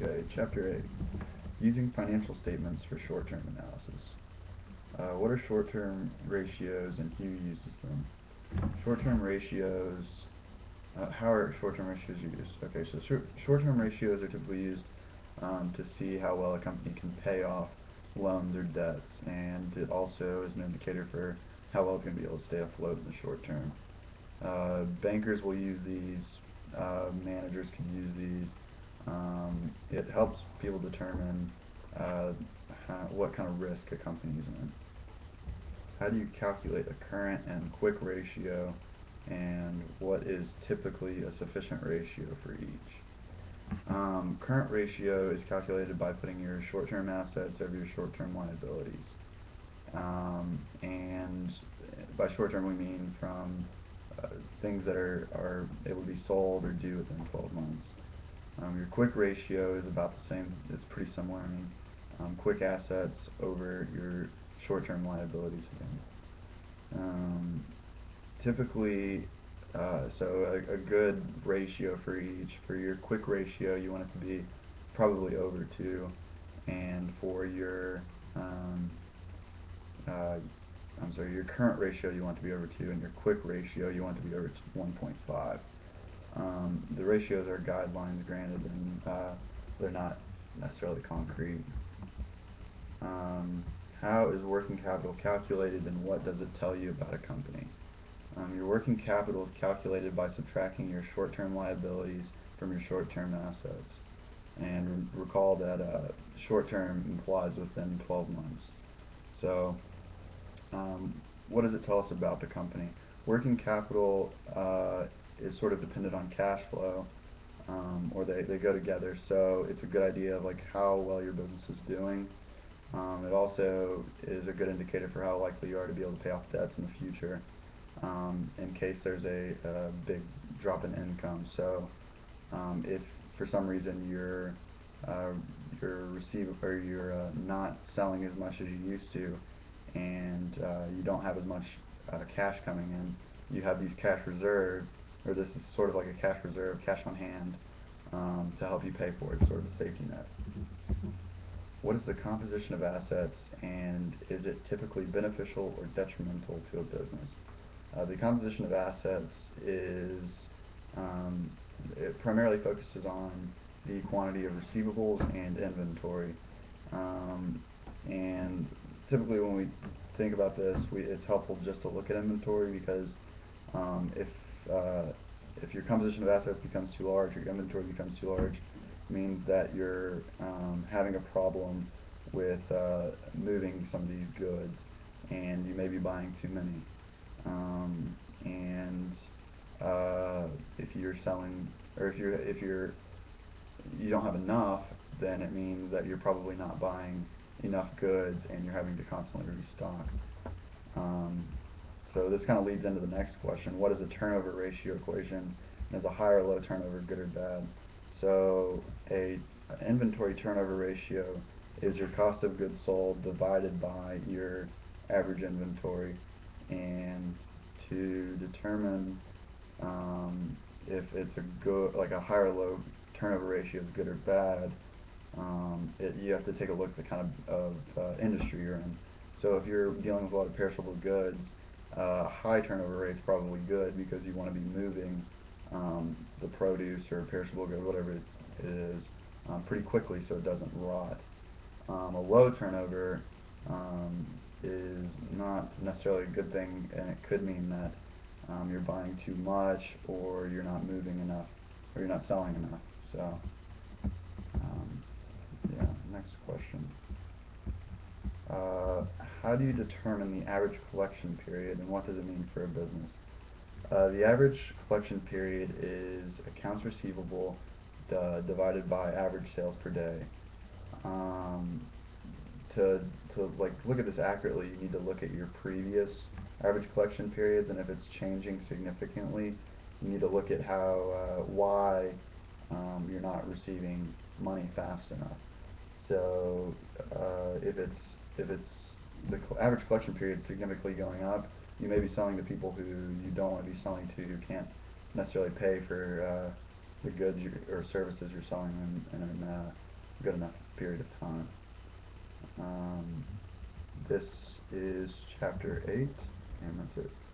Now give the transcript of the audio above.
Okay, Chapter 8. Using financial statements for short-term analysis. What are short-term ratios and who uses them? Short-term ratios, how are short-term ratios used? Okay, so short-term ratios are typically used to see how well a company can pay off loans or debts, and it also is an indicator for how well it's going to be able to stay afloat in the short term. Bankers will use these, managers can use these. It helps people determine what kind of risk a company is in. How do you calculate a current and quick ratio, and what is typically a sufficient ratio for each? Current ratio is calculated by putting your short-term assets over your short-term liabilities. And by short-term we mean from things that are able to be sold or due within 12 months. Your quick ratio is about the same, it's pretty similar. Quick assets over your short-term liabilities again. Typically, so a good ratio for each. For your quick ratio, you want it to be probably over 2, and for your your current ratio you want to be over 2, and your quick ratio you want to be over 1.5. The ratios are guidelines granted, and they're not necessarily concrete. How is working capital calculated, and what does it tell you about a company? Your working capital is calculated by subtracting your short-term liabilities from your short-term assets. And recall that short-term implies within 12 months. So what does it tell us about the company? Working capital is sort of dependent on cash flow, or they go together. So it's a good idea of like how well your business is doing. It also is a good indicator for how likely you are to be able to pay off debts in the future, in case there's a big drop in income. So if for some reason you're not selling as much as you used to, and you don't have as much cash coming in, you have these cash reserve, or this is sort of like a cash reserve, cash on hand, to help you pay for it, sort of a safety net. What is the composition of assets, and is it typically beneficial or detrimental to a business? The composition of assets is, it primarily focuses on the quantity of receivables and inventory. And typically when we think about this, it's helpful just to look at inventory, because if your composition of assets becomes too large, or your inventory becomes too large, it means that you're having a problem with moving some of these goods, and you may be buying too many. And if you're selling, or if you don't have enough, then it means that you're probably not buying enough goods, and you're having to constantly restock. So this kind of leads into the next question: what is a turnover ratio equation, and is a high or low turnover good or bad? So an inventory turnover ratio is your cost of goods sold divided by your average inventory, and to determine if it's a good, like a high or low turnover ratio is good or bad, you have to take a look at the kind of industry you're in. So if you're dealing with a lot of perishable goods, high turnover rate is probably good, because you want to be moving the produce or perishable good, whatever it is, pretty quickly so it doesn't rot. A low turnover is not necessarily a good thing, and it could mean that you're buying too much, or you're not moving enough, or you're not selling enough. So yeah, next question. How do you determine the average collection period, and what does it mean for a business? The average collection period is accounts receivable divided by average sales per day. To like look at this accurately, you need to look at your previous average collection periods, and if it's changing significantly, you need to look at why you're not receiving money fast enough. So if the average collection period significantly going up, you may be selling to people who you don't want to be selling to, who can't necessarily pay for the goods or services you're selling in a good enough period of time. This is chapter 8, and that's it.